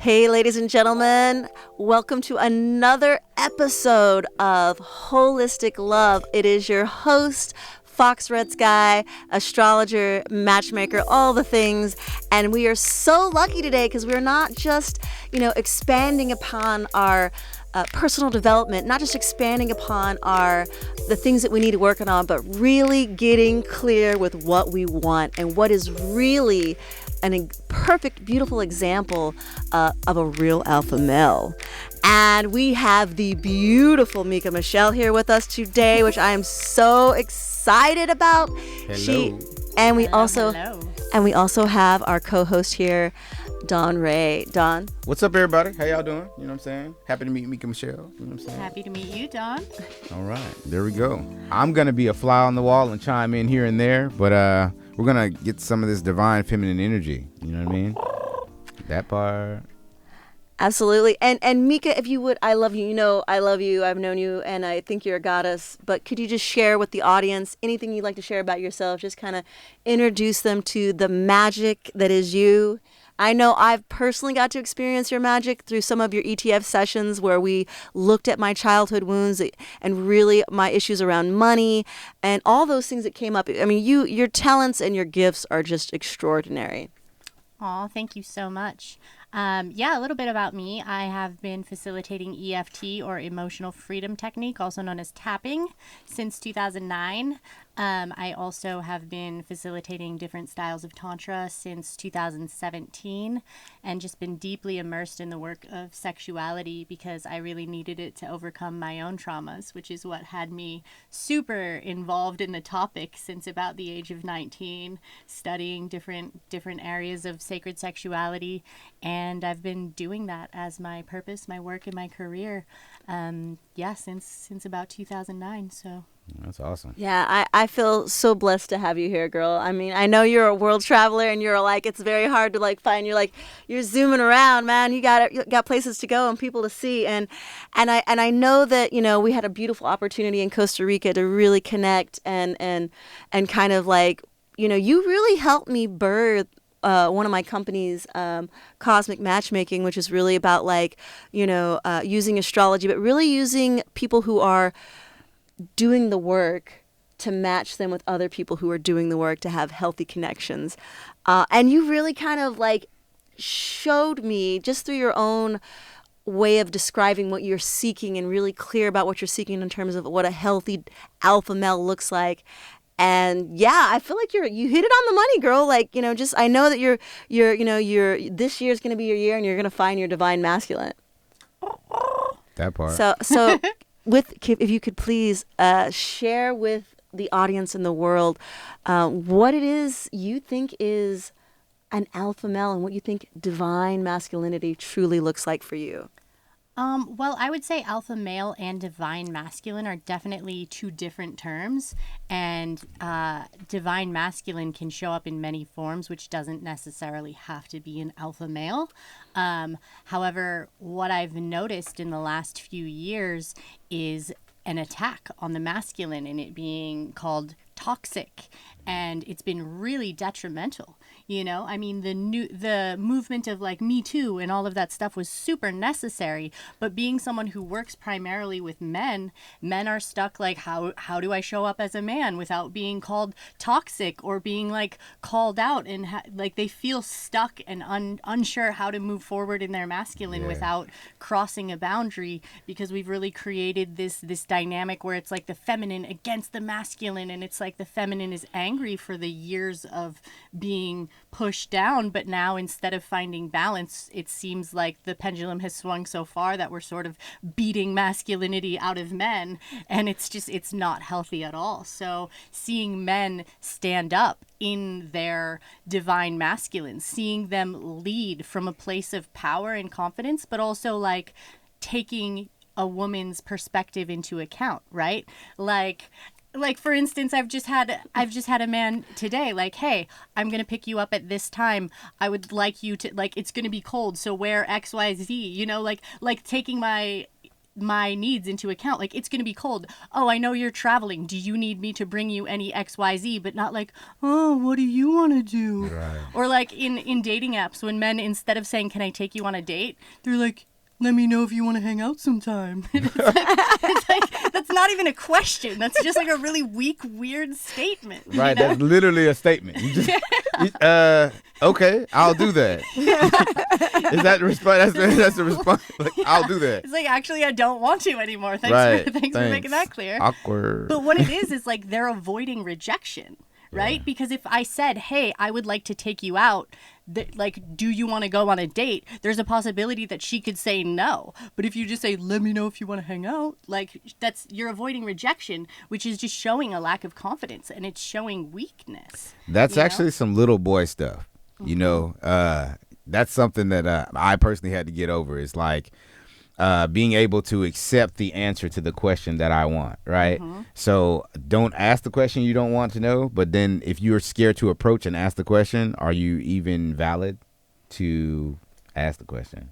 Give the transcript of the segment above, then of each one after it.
Hey, ladies and gentlemen, welcome to another episode of Holistic Love. It is your host, Fox Red Sky, astrologer, matchmaker, all the things. And we are so lucky today because we're not just, expanding upon our personal development, not just expanding upon the things that we need to work on, but really getting clear with what we want and what is really a perfect, beautiful example of a real alpha male. And we have the beautiful Mika Michelle here with us today, which I am so excited about. Hello. And we also have our co-host here, Dawn Ray. Dawn. What's up, everybody? How y'all doing? You know what I'm saying? Happy to meet Mika Michelle. You know what I'm saying? Happy to meet you, Dawn. All right. There we go. I'm going to be a fly on the wall and chime in here and there, but we're going to get some of this divine feminine energy. You know what I mean? That part. Absolutely. And Mika, if you would, I love you. I love you. I've known you, and I think you're a goddess. But could you just share with the audience anything you'd like to share about yourself? Just kind of introduce them to the magic that is you. I know I've personally got to experience your magic through some of your ETF sessions where we looked at my childhood wounds and really my issues around money and all those things that came up. I mean, your talents and your gifts are just extraordinary. Aw, thank you so much. A little bit about me. I have been facilitating EFT, or emotional freedom technique, also known as tapping, since 2009. I also have been facilitating different styles of Tantra since 2017 and just been deeply immersed in the work of sexuality because I really needed it to overcome my own traumas, which is what had me super involved in the topic since about the age of 19, studying different areas of sacred sexuality. And I've been doing that as my purpose, my work, and my career, since about 2009. So. That's awesome. Yeah, I feel so blessed to have you here, girl. I mean, I know you're a world traveler and you're like, it's very hard to find, you're zooming around, man. You got places to go and people to see. And I know that, we had a beautiful opportunity in Costa Rica to really connect and kind of you really helped me birth one of my companies, Cosmic Matchmaking, which is really about using astrology, but really using people who are doing the work to match them with other people who are doing the work to have healthy connections. And you really kind of showed me just through your own way of describing what you're seeking and really clear about what you're seeking in terms of what a healthy alpha male looks like. And yeah, I feel like you hit it on the money, girl. I know that you're this year's going to be your year and you're going to find your divine masculine. That part. So if you could please share with the audience and the world what it is you think is an alpha male and what you think divine masculinity truly looks like for you. I would say alpha male and divine masculine are definitely two different terms, and divine masculine can show up in many forms, which doesn't necessarily have to be an alpha male. However, what I've noticed in the last few years is an attack on the masculine and it being called toxic, and it's been really detrimental. I mean, the movement of Me Too and all of that stuff was super necessary, but being someone who works primarily with men are stuck how do I show up as a man without being called toxic or being called out, and they feel stuck and unsure how to move forward in their masculine without crossing a boundary, because we've really created this dynamic where it's the feminine against the masculine, and it's the feminine is angry for the years of being pushed down, but now instead of finding balance, it seems like the pendulum has swung so far that we're sort of beating masculinity out of men, and it's not healthy at all. So seeing men stand up in their divine masculine, seeing them lead from a place of power and confidence, but also taking a woman's perspective into account, right? For instance, I've just had a man today, hey, I'm going to pick you up at this time. I would like you to, it's going to be cold, so wear X, Y, Z, taking my my needs into account. Like, it's going to be cold. Oh, I know you're traveling. Do you need me to bring you any XYZ? But not like, oh, what do you want to do? Right. Or like in dating apps, when men, instead of saying, can I take you on a date? They're like, let me know if you want to hang out sometime. It's like, that's not even a question. That's just like a really weak, weird statement. Right, you know? that's literally a statement. You just, okay, I'll do that. Is that the response? That's the response. Like, I'll do that. It's like, actually, I don't want to anymore. Right, Thanks for making that clear. Awkward. But what it is like they're avoiding rejection, right? Yeah. Because if I said, hey, I would like to take you out, like, do you want to go on a date? There's a possibility that she could say no. But if you just say, let me know if you want to hang out, like, you're avoiding rejection, which is just showing a lack of confidence, and it's showing weakness. That's actually some little boy stuff. You know, that's something that I personally had to get over. Is like being able to accept the answer to the question that I want, right? So don't ask the question you don't want to know, but then if you're scared to approach and ask the question, are you even valid to ask the question?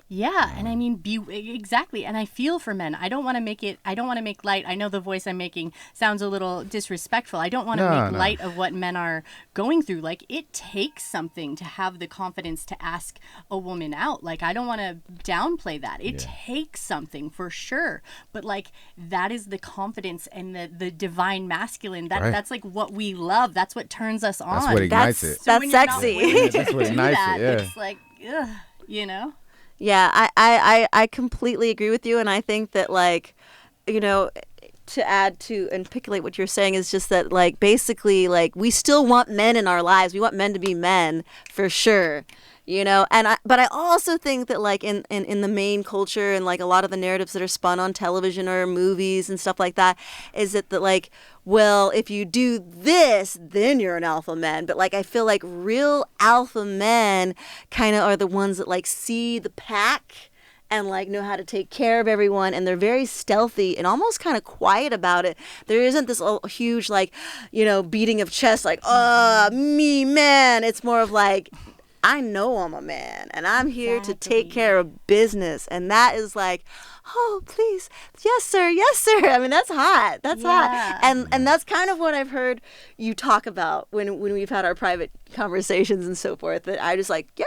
Yeah, and I mean, exactly. And I feel for men. I don't want to make light. I know the voice I'm making sounds a little disrespectful. I don't want to make light of what men are going through. Like, it takes something to have the confidence to ask a woman out. Like, I don't want to downplay that. It takes something for sure. But like, that is the confidence and the divine masculine. That's like what we love. That's what turns us on. That's what ignites it. That's sexy. That's what ignites it. Yeah. It's like, ugh, you know? Yeah, I completely agree with you, and I think that, like, you know, to add to and articulate what you're saying is just that, like, basically, like, we still want men in our lives. We want men to be men for sure, you know. But I also think that, like, in the main culture and like a lot of the narratives that are spun on television or movies and stuff like that, is that like, well, if you do this, then you're an alpha man. But like, I feel like real alpha men kind of are the ones that like see the pack and like know how to take care of everyone, and they're very stealthy and almost kind of quiet about it. There isn't this huge, like, you know, beating of chest like, me man. It's more of like, I know I'm a man and I'm here to take care of business. And that is like, oh, please. Yes, sir. Yes, sir. I mean, that's hot. That's hot. And that's kind of what I've heard you talk about when we've had our private conversations and so forth, that I just like, yeah,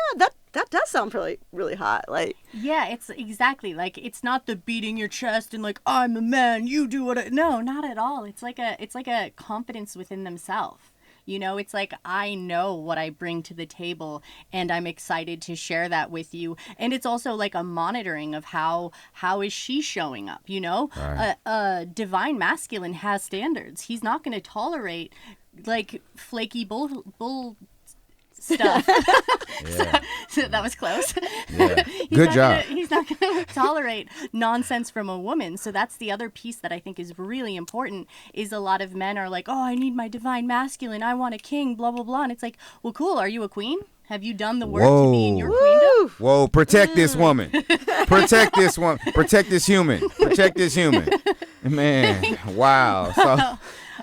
that does sound really, really hot. Like, yeah, it's exactly like, it's not the beating your chest and like, I'm a man, you do what no, not at all. It's like a confidence within themselves. You know, it's like, I know what I bring to the table and I'm excited to share that with you. And it's also like a monitoring of how is she showing up, you know? Right. A divine masculine has standards. He's not going to tolerate like flaky bull stuff. Yeah. So that was close. Yeah. Good job. He's not going to tolerate nonsense from a woman. So that's the other piece that I think is really important, is a lot of men are like, oh, I need my divine masculine. I want a king, blah, blah, blah. And it's like, well, cool. Are you a queen? Have you done the work to be in your queendom? Whoa, protect this woman. Protect this one. Protect this human. Protect this human. Man, wow. So,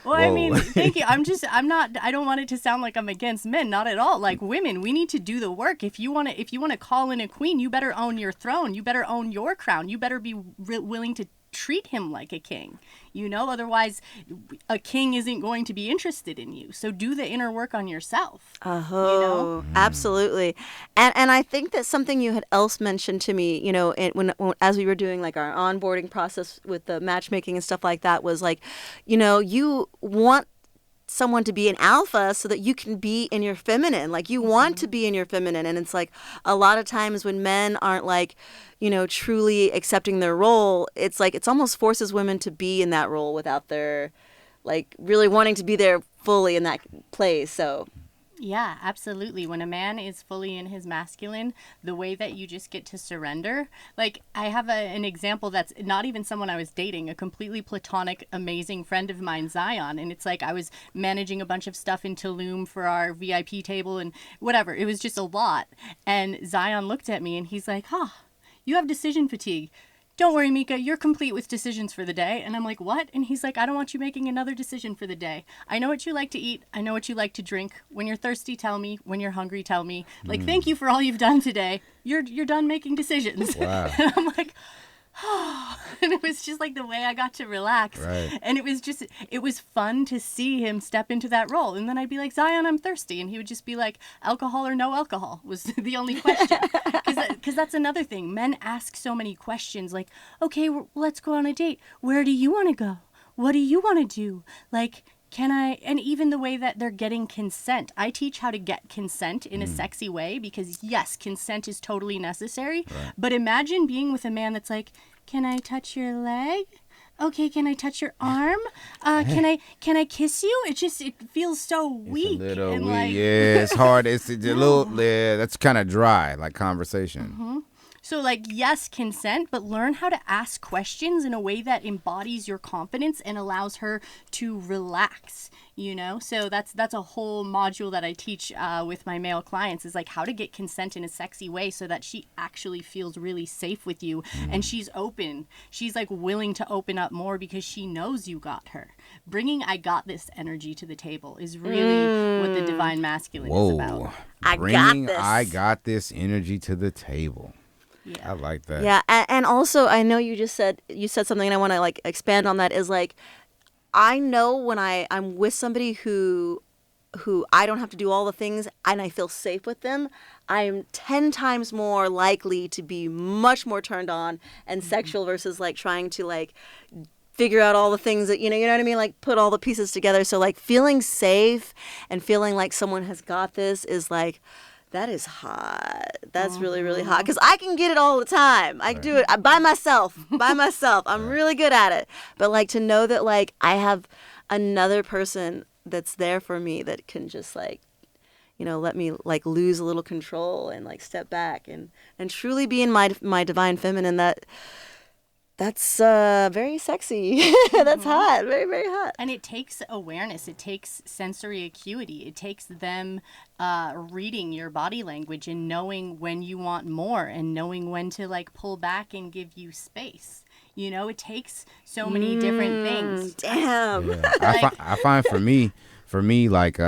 well, I mean, thank you. I don't want it to sound like I'm against men, not at all. Like, women, we need to do the work. If you want to call in a queen, you better own your throne. You better own your crown. You better be willing to treat him like a king, you know? Otherwise, a king isn't going to be interested in you. So do the inner work on yourself. Oh, you know? Absolutely. And I think that something you had else mentioned to me, you know, when as we were doing like our onboarding process with the matchmaking and stuff like that, was like, you know, you want someone to be an alpha so that you can be in your feminine. Like, you want to be in your feminine. And it's like, a lot of times when men aren't like, you know, truly accepting their role, it's like, it's almost forces women to be in that role without their like really wanting to be there fully in that place. So yeah, absolutely. When a man is fully in his masculine, the way that you just get to surrender, like, I have an example that's not even someone I was dating, a completely platonic, amazing friend of mine, Zion. And it's like, I was managing a bunch of stuff in Tulum for our VIP table and whatever. It was just a lot. And Zion looked at me and he's like, you have decision fatigue. Don't worry, Mika, you're complete with decisions for the day. And I'm like, what? And he's like, I don't want you making another decision for the day. I know what you like to eat. I know what you like to drink. When you're thirsty, tell me. When you're hungry, tell me. Like, thank you for all you've done today. You're done making decisions. Wow. And I'm like, and it was just like the way I got to relax. Right. And it was fun to see him step into that role. And then I'd be like, Zion, I'm thirsty. And he would just be like, alcohol or no alcohol was the only question. Because that's another thing. Men ask so many questions like, okay, let's go on a date. Where do you want to go? What do you want to do? Like, can I, and even the way that they're getting consent. I teach how to get consent in a sexy way because, yes, consent is totally necessary. Right. But imagine being with a man that's like, can I touch your leg? Okay, can I touch your arm? Can I kiss you? It feels so weak. It's a little and weak. like, Yeah, it's hard. It's a little, yeah, that's kind of dry, like conversation. So, like, yes, consent, but learn how to ask questions in a way that embodies your confidence and allows her to relax, you know? So that's a whole module that I teach with my male clients is, like, how to get consent in a sexy way so that she actually feels really safe with you and she's open. She's, like, willing to open up more because she knows you got her. Bringing I got this energy to the table is really what the divine masculine is about. Bringing this. I got this energy to the table. Yeah. I like that. Yeah, and also I know you said something, and I want to like expand on that. Is like, I know when I'm with somebody who I don't have to do all the things and I feel safe with them, I'm 10 times more likely to be much more turned on and sexual versus like trying to like figure out all the things that you know what I mean, like put all the pieces together. So like feeling safe and feeling like someone has got this is like, that is hot. That's really, really hot. Because I can get it all the time. I do it by myself. I'm really good at it. But, like, to know that, like, I have another person that's there for me that can just, like, you know, let me, like, lose a little control and, like, step back and truly be in my divine feminine, that's very sexy. That's hot. Very, very hot. And it takes awareness. It takes sensory acuity. It takes them reading your body language and knowing when you want more and knowing when to like pull back and give you space. You know, it takes so many different things. Damn. Yeah. I find for me, like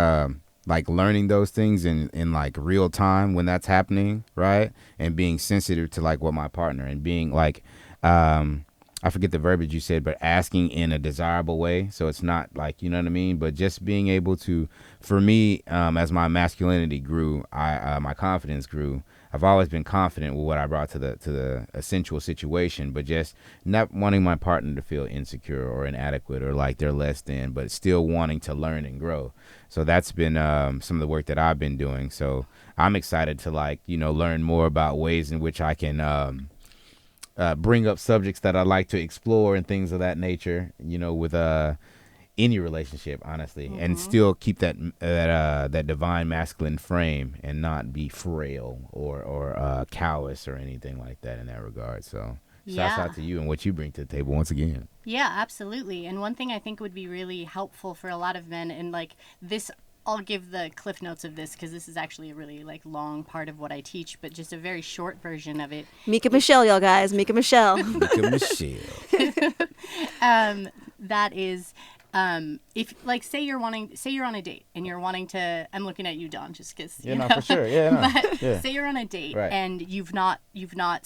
learning those things in like real time when that's happening, right? And being sensitive to like what my partner and being like, I forget the verbiage you said, but asking in a desirable way. So it's not like, you know what I mean? But just being able to, for me, as my masculinity grew, my confidence grew. I've always been confident with what I brought to the sensual situation, but just not wanting my partner to feel insecure or inadequate or like they're less than, but still wanting to learn and grow. So that's been some of the work that I've been doing. So I'm excited to like, you know, learn more about ways in which I can bring up subjects that I like to explore and things of that nature, you know, with any relationship, honestly, and still keep that divine masculine frame and not be frail or callous or anything like that in that regard. So shouts out to you and what you bring to the table once again. Yeah, absolutely. And one thing I think would be really helpful for a lot of men, and like this, I'll give the cliff notes of this because this is actually a really like long part of what I teach, but just a very short version of it. Mika Michelle, y'all guys. Mika Michelle. Mika Michelle. That is, if like say you're on a date and you're wanting to, I'm looking at you, Don, just because. Yeah, no, for sure. Yeah, no. But Yeah. say you're on a date Right. and you've not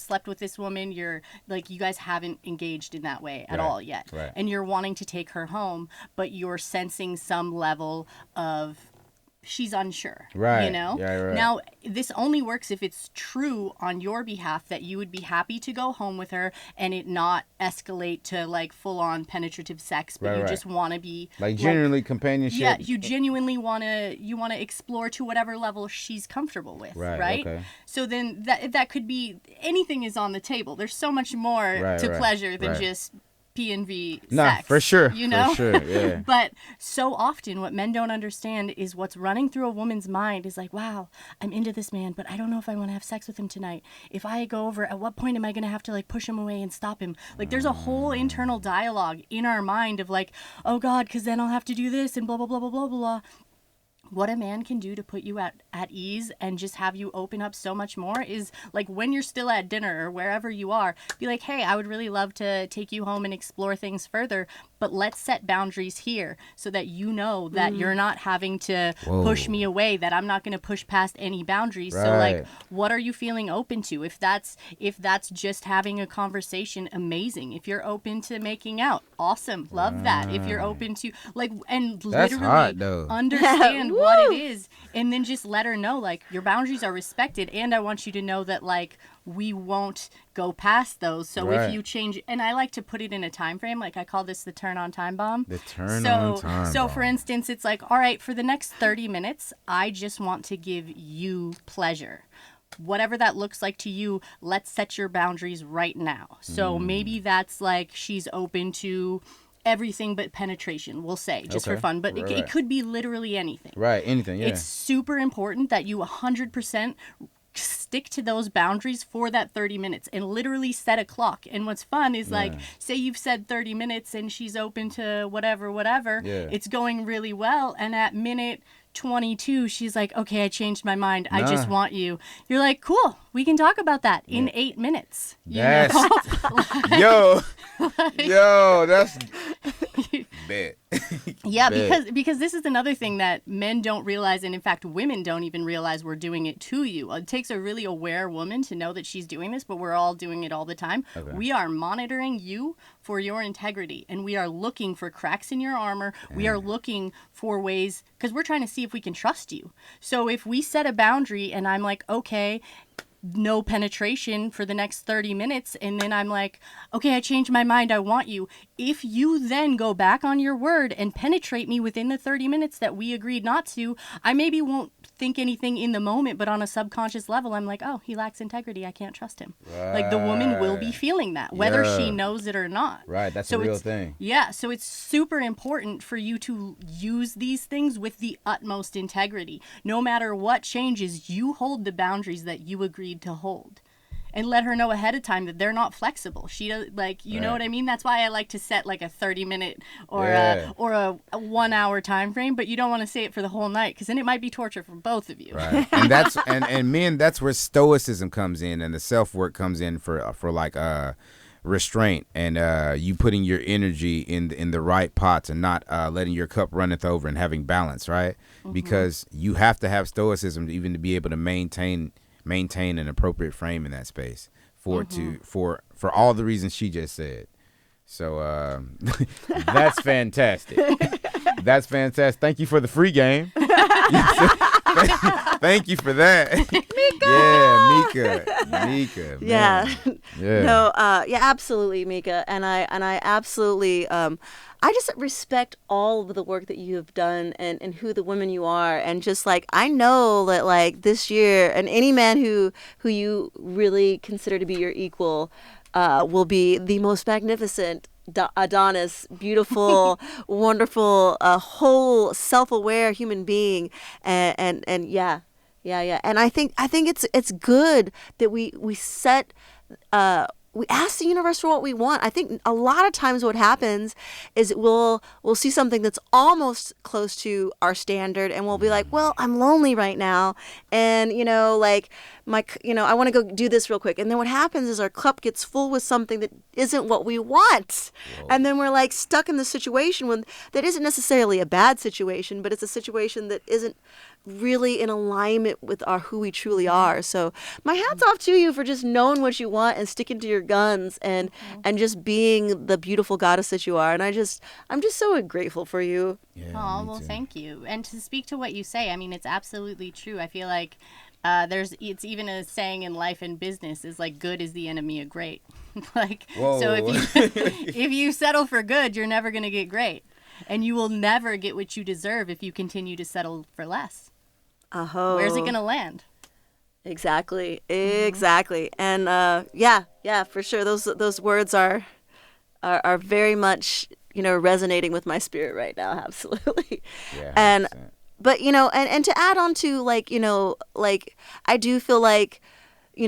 slept with this woman. You're like, you guys haven't engaged in that way at Right. all yet, Right. and you're wanting to take her home, but you're sensing some level of she's unsure, Right. you know? Yeah, right. Now, this only works if it's true on your behalf that you would be happy to go home with her and it not escalate to like full-on penetrative sex, but you Right. just want to be Like genuinely companionship. yeah, you genuinely want to explore to whatever level she's comfortable with, right? Okay. So then that could be anything is on the table. There's so much more Right, to right, pleasure than right. just P&V No, sex. for sure. You know? For sure, yeah. But so often what men don't understand is what's running through a woman's mind is like, wow, I'm into this man, but I don't know if I want to have sex with him tonight. If I go over, at what point am I going to have to like push him away and stop him? Like there's a whole internal dialogue in our mind of like, oh God, because then I'll have to do this and blah, blah, blah, blah, blah, blah. What a man can do to put you at ease and just have you open up so much more is like when you're still at dinner or wherever you are, be like, hey, I would really love to take you home and explore things further, but let's set boundaries here so that you know that you're not having to push me away, that I'm not going to push past any boundaries. So like, what are you feeling open to? If that's just having a conversation, amazing. If you're open to making out, awesome. Love that. If you're open to like, and That's literally hot, though. understand what it is, and then just let her know like your boundaries are respected, and I want you to know that like we won't go past those. So if you change, and I like to put it in a time frame, like I call this the turn on time bomb. The turn on time So bomb. for instance, it's like, all right, for the next 30 minutes, I just want to give you pleasure. Whatever that looks like to you, let's set your boundaries right now. So maybe that's like she's open to everything but penetration, we'll say, just for fun. But it could be literally anything. Right, anything, yeah. It's super important that you 100% stick to those boundaries for that 30 minutes and literally set a clock. And what's fun is like, say you've said 30 minutes and she's open to whatever, it's going really well. And at minute 22, she's like, okay, I changed my mind. I just want you. You're like, cool, we can talk about that in 8 minutes. That's, that's bet. Yeah, Bet. because this is another thing that men don't realize, and in fact women don't even realize we're doing it to you. It takes a really aware woman to know that she's doing this, but we're all doing it all the time. We are monitoring you for your integrity, and we are looking for cracks in your armor. We are looking for ways, because we're trying to see if we can trust you. So if we set a boundary and I'm like, okay, no penetration for the next 30 minutes, and then I'm like, okay, I changed my mind, I want you. If you then go back on your word and penetrate me within the 30 minutes that we agreed not to, I maybe won't think anything in the moment, but on a subconscious level, I'm like, oh, he lacks integrity, I can't trust him. Like the woman will be feeling that, whether she knows it or not. Right, that's a real thing. Yeah, so it's super important for you to use these things with the utmost integrity. No matter what changes, you hold the boundaries that you agreed to hold, and let her know ahead of time that they're not flexible. She does, like, you know what I mean? That's why I like to set like a 30-minute or a 1 hour time frame, but you don't want to say it for the whole night, because then it might be torture for both of you. Right. And that's and men, that's where stoicism comes in, and the self work comes in for like restraint, and you putting your energy in the right pots, and not letting your cup runneth over, and having balance, right? Because you have to have stoicism to even to be able to maintain an appropriate frame in that space for all the reasons she just said. So that's fantastic. That's fantastic. Thank you for the free game. Thank you for that. Mika. Yeah. Yeah. No, absolutely, Mika. And I absolutely, I just respect all of the work that you have done, and who the women you are. And just like, I know that like this year, and any man who you really consider to be your equal will be the most magnificent Adonis, beautiful, wonderful, whole, self-aware human being. And yeah. And I think it's good that we set we ask the universe for what we want. I think a lot of times what happens is we'll see something that's almost close to our standard, and we'll be like, well, I'm lonely right now, and like I want to go do this real quick. And then what happens is our cup gets full with something that isn't what we want. Whoa. And then we're like stuck in the situation that isn't necessarily a bad situation, but it's a situation that isn't really in alignment with who we truly are. So my hat's off to you for just knowing what you want and sticking to your guns, and just being the beautiful goddess that you are. And I'm just so grateful for you. Yeah, well, thank you. And to speak to what you say, I mean, it's absolutely true. I feel like it's even a saying in life and business is like, good is the enemy of great. Like, whoa. So if you settle for good, you're never going to get great. And you will never get what you deserve if you continue to settle for less. Where's it going to land? Exactly. And for sure, those words are very much resonating with my spirit right now. Absolutely. Yeah. 100%. But and to add on to like I do feel like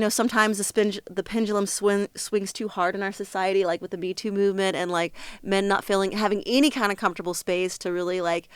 sometimes the pendulum swings too hard in our society, like with the Me Too movement, and like men not having any kind of comfortable space to really like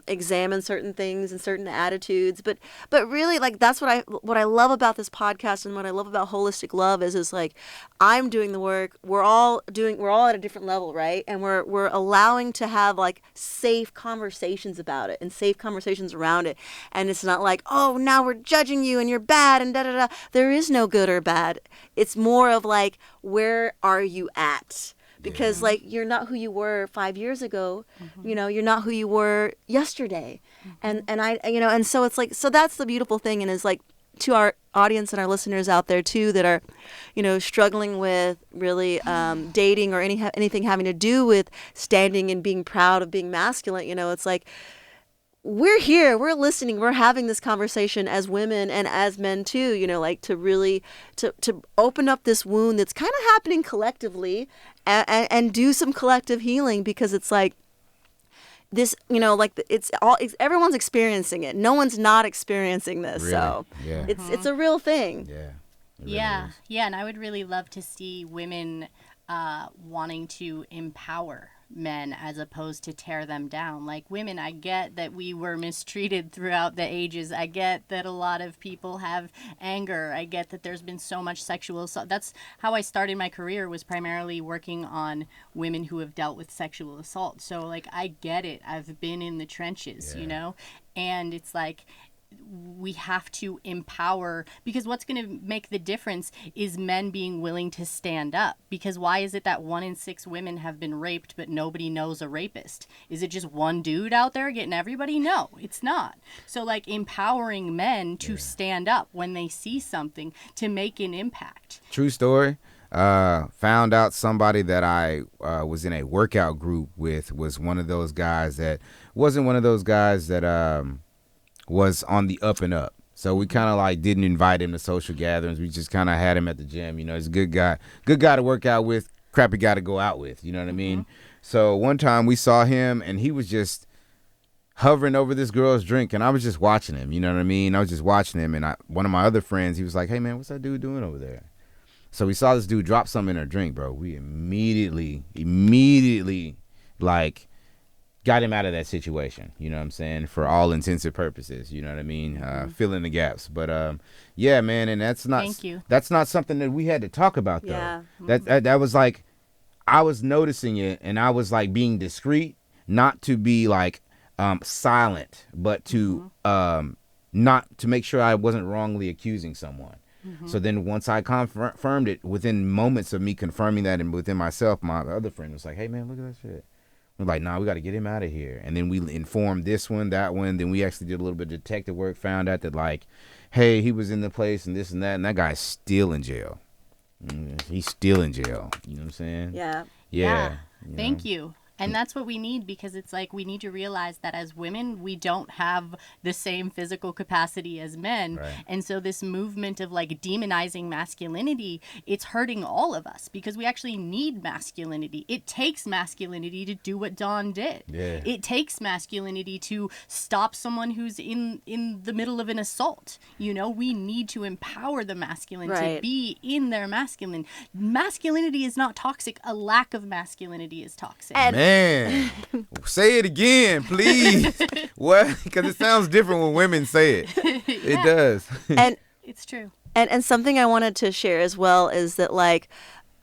examine certain things and certain attitudes. But really, like, that's what I love about this podcast and what I love about holistic love is like, I'm doing the work. We're all at a different level, right? And we're allowing to have like safe conversations about it and safe conversations around it. And it's not like, oh, now we're judging you and you're bad and da da da. There is no good or bad. It's more of like, where are you at? Because like, you're not who you were 5 years ago, you're not who you were yesterday. And I, and so it's like, so that's the beautiful thing. And it's like, to our audience and our listeners out there too, that are, struggling with really dating or anything having to do with standing and being proud of being masculine, it's like, we're here, we're listening, we're having this conversation as women and as men too, like to really to open up this wound that's kind of happening collectively and do some collective healing, because it's like this, like it's everyone's experiencing it. No one's not experiencing this. Really? So Yeah. it's a real thing. Yeah. It really Yeah, is. yeah, and I would really love to see women wanting to empower men as opposed to tear them down. Like, women, I get that we were mistreated throughout the ages. I get that a lot of people have anger. I get that there's been so much sexual assault. That's how I started my career, was primarily working on women who have dealt with sexual assault. So like, I get it. I've been in the trenches, and it's like, we have to empower, because what's going to make the difference is men being willing to stand up. Because why is it that 1 in 6 women have been raped but nobody knows a rapist? Is it just one dude out there getting everybody? No, it's not. So like, empowering men to stand up when they see something to make an impact. True story. Found out somebody that I was in a workout group with was one of those guys that wasn't one of those guys that was on the up and up. So we kind of like didn't invite him to social gatherings. We just kind of had him at the gym. He's a good guy to work out with, crappy guy to go out with. You know what I mean? So one time we saw him and he was just hovering over this girl's drink, and I was just watching him. You know what I mean? I was just watching him, and one of my other friends, he was like, "Hey man, what's that dude doing over there?" So we saw this dude drop something in her drink, bro. We immediately like got him out of that situation, you know what I'm saying, for all intensive purposes, you know what I mean, fill in the gaps. But yeah, man, and that's not something that we had to talk about though. Yeah. That was like, I was noticing it, and I was like being discreet, not to be like silent, but to not to make sure I wasn't wrongly accusing someone. So then once I confirmed it, within moments of me confirming that and within myself, my other friend was like, "Hey man, look at that shit." We're like, "Nah, we got to get him out of here." And then we informed this one, that one. Then we actually did a little bit of detective work, found out that like, hey, he was in the place and this and that. And that guy's still in jail. He's still in jail. You know what I'm saying? Yeah. Yeah. Thank you. And that's what we need, because it's like, we need to realize that as women, we don't have the same physical capacity as men. Right. And so this movement of like demonizing masculinity, it's hurting all of us, because we actually need masculinity. It takes masculinity to do what Dawn did. Yeah. It takes masculinity to stop someone who's in the middle of an assault. We need to empower the masculine to be in their masculine. Masculinity is not toxic. A lack of masculinity is toxic. Man, say it again, please. What? Because it sounds different when women say it. It does. And it's true. And something I wanted to share as well is that, like,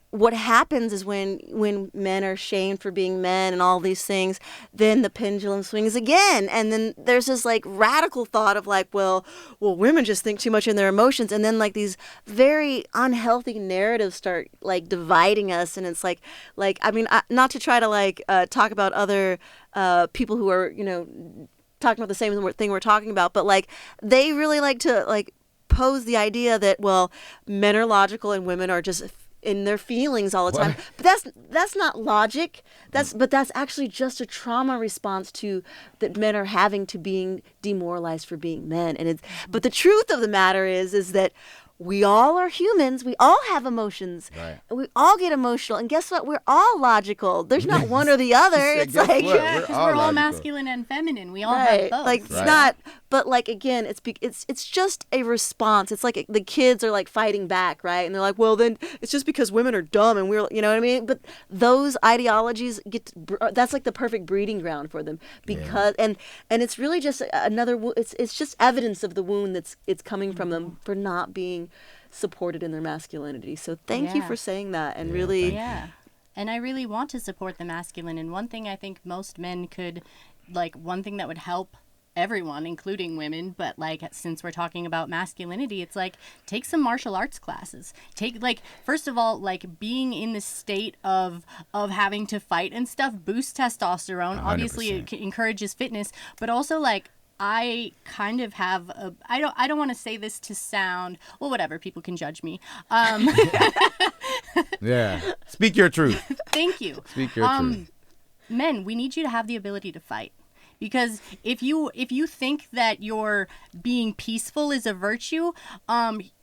what happens is when men are shamed for being men and all these things, then the pendulum swings again. And then there's this like radical thought of like, well, women just think too much in their emotions. And then like these very unhealthy narratives start like dividing us. And it's like, I mean, not to try to like talk about other people who are, talking about the same thing we're talking about, but like they really like to like pose the idea that, well, men are logical and women are just in their feelings all the time. But that's not logic. That's actually just a trauma response to that men are having to being demoralized for being men. And but the truth of the matter is that we all are humans. We all have emotions. Right. And we all get emotional. And guess what? We're all logical. There's not one or the other. It's like, We're all masculine and feminine. We all have both. Like, it's not, but like again, it's just a response. It's like the kids are like fighting back, right? And they're like, well, then it's just because women are dumb and we're, you know what I mean? But those ideologies that's like the perfect breeding ground for them, because and it's really just another it's just evidence of the wound that's it's coming from them for not being supported in their masculinity. So thank you for saying that, and really and I really want to support the masculine. And one thing I think most men could, like, one thing that would help everyone, including women, but like, since we're talking about masculinity, it's like, take some martial arts classes. Take, like, first of all, like, being in the state of having to fight and stuff boosts testosterone. 100%. Obviously it encourages fitness, but also, like, I kind of have a, I don't want to say this to sound, well, whatever, people can judge me. Yeah. Speak your truth. Thank you. Speak your truth. Men, we need you to have the ability to fight. Because if you think that your being peaceful is a virtue,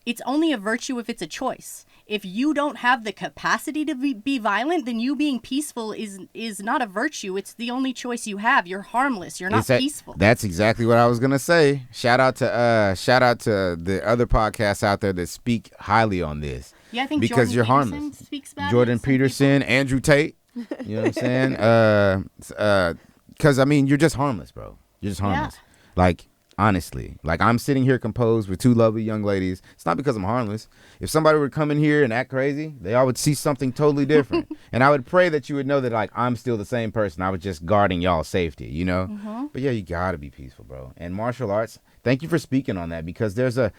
it's only a virtue if it's a choice. If you don't have the capacity to be violent, then you being peaceful is not a virtue. It's the only choice you have. You're harmless. You're not peaceful. That's exactly what I was gonna say. Shout out to the other podcasts out there that speak highly on this. Yeah, I think because Jordan you're Peterson harmless. Speaks about Jordan it, Peterson, Andrew Tate. You know what I'm saying? Because I mean, you're just harmless, bro. You're just harmless. Yeah. Like, honestly, like, I'm sitting here composed with two lovely young ladies. It's not because I'm harmless. If somebody were to come in here and act crazy, they all would see something totally different. And I would pray that you would know that, like, I'm still the same person. I was just guarding y'all's safety, you know? Mm-hmm. But yeah, you gotta be peaceful, bro. And martial arts, thank you for speaking on that, because there's a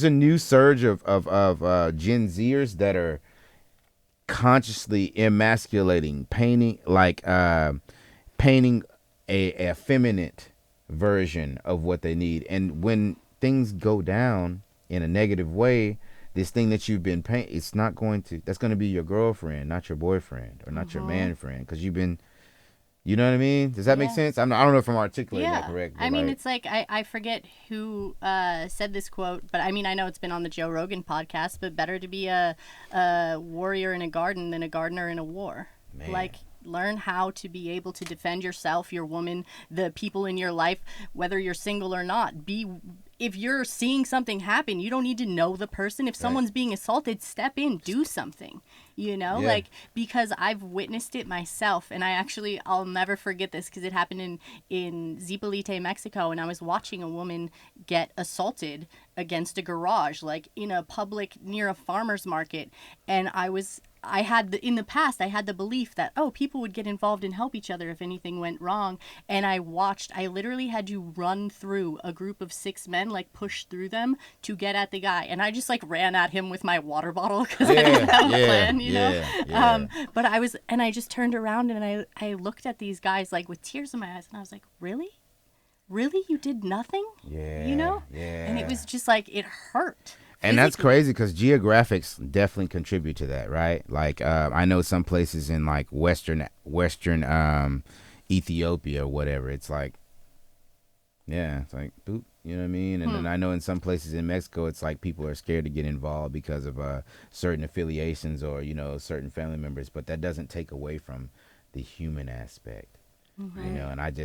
new surge of Gen Zers that are consciously emasculating, painting a effeminate version of what they need. And when things go down in a negative way, this thing that you've been painting, it's not going to, that's going to be your girlfriend, not your boyfriend, or not your man friend, because you've been, you know what I mean? Does that make sense? I don't know if I'm articulating that correct. I mean, it's like, I forget who said this quote, but I mean, I know it's been on the Joe Rogan podcast, but better to be a warrior in a garden than a gardener in a war. Man. Like, learn how to be able to defend yourself, your woman, the people in your life, whether you're single or not. If you're seeing something happen, you don't need to know the person. If someone's being assaulted, step in, do something, you know, like, because I've witnessed it myself. And I'll never forget this, because it happened in Zipolite, Mexico. And I was watching a woman get assaulted against a garage, like in a public near a farmer's market. And in the past, I had the belief that, people would get involved and help each other if anything went wrong. And I literally had to run through a group of 6 men, like push through them to get at the guy. And I just like ran at him with my water bottle because I didn't have a plan, you know? Yeah. But I just turned around and I looked at these guys like with tears in my eyes, and I was like, really? Really? You did nothing? Yeah. You know? Yeah. And it was just like, it hurt. And that's crazy, because geographics definitely contribute to that, right? Like, I know some places in like Western Ethiopia or whatever, it's like, it's like, boop, you know what I mean? And then I know in some places in Mexico, it's like people are scared to get involved because of certain affiliations or, you know, certain family members. But that doesn't take away from the human aspect, you know? And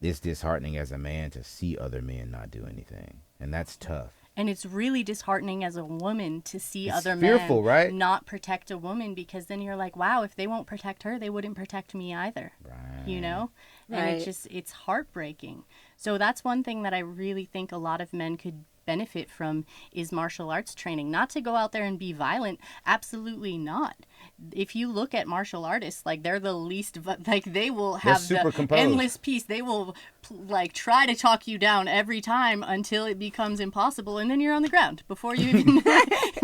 it's disheartening as a man to see other men not do anything. And that's tough. And it's really disheartening as a woman to see other fearful, men right? Not protect a woman, because then you're like, wow, if they won't protect her, they wouldn't protect me either. Right. You know? And it's heartbreaking. So that's one thing that I really think a lot of men could benefit from is martial arts training. Not to go out there and be violent. Absolutely not. If you look at martial artists, like, they're the least, like, they will have the composed. Endless peace. They will like try to talk you down every time until it becomes impossible, and then you're on the ground before you even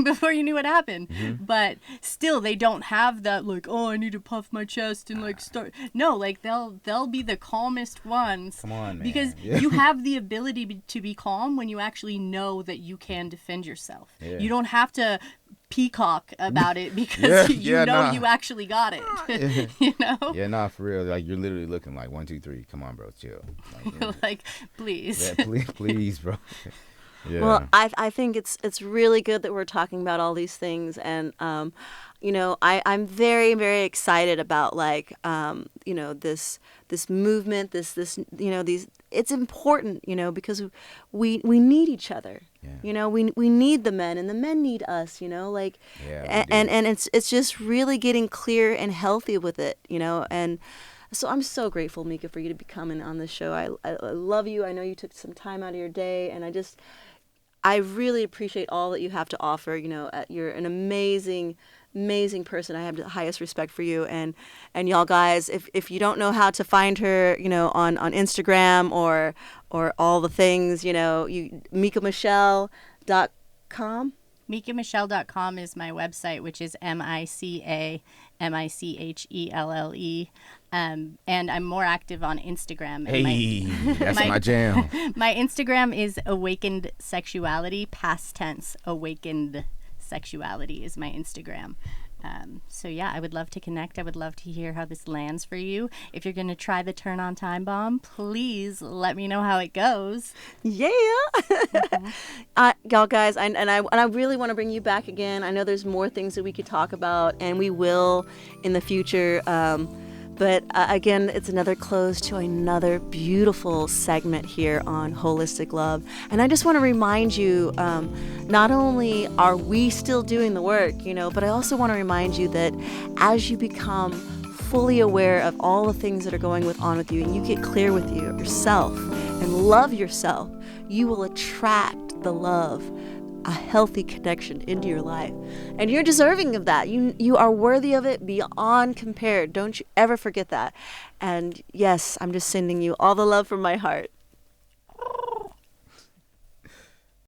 before you knew what happened. Mm-hmm. But still, they don't have that like, I need to puff my chest and like start. No, like they'll be the calmest ones. Come on, man. Because you have the ability to be calm when you actually know that you can defend yourself. Yeah. You don't have to peacock about it because you actually got it. You know? Yeah, nah, for real. Like, you're literally looking like 1, 2, 3. Come on, bro, chill. Like, like, please. Yeah, please, bro. Yeah. Well, I think it's really good that we're talking about all these things, and I'm very, very excited about like this movement, this these. It's important, because we need each other. Yeah. We need the men, and the men need us. Like, Yeah, we and do. it's just really getting clear and healthy with it. And so I'm so grateful, Mika, for you to be coming on this show. I love you. I know you took some time out of your day, and I really appreciate all that you have to offer. You're an amazing, amazing person. I have the highest respect for you. And y'all guys, if you don't know how to find her, on Instagram or all the things, MikaMichelle.com. MikaMichelle.com is my website, which is MikaMichelle. And I'm more active on Instagram. Hey, that's my jam. My Instagram is awakened sexuality, past tense. Awakened sexuality is my Instagram. So yeah, I would love to connect. I would love to hear how this lands for you. If you're going to try the turn on time bomb, please let me know how it goes. Yeah. Y'all guys, I really want to bring you back again. I know there's more things that we could talk about, and we will in the future. But again, it's another close to another beautiful segment here on Holistic Love. And I just want to remind you, not only are we still doing the work, but I also want to remind you that as you become fully aware of all the things that are going on with you, and you get clear with yourself and love yourself, you will attract the love, a healthy connection into your life, and you're deserving of that. You are worthy of it beyond compared. Don't you ever forget that. And yes, I'm just sending you all the love from my heart.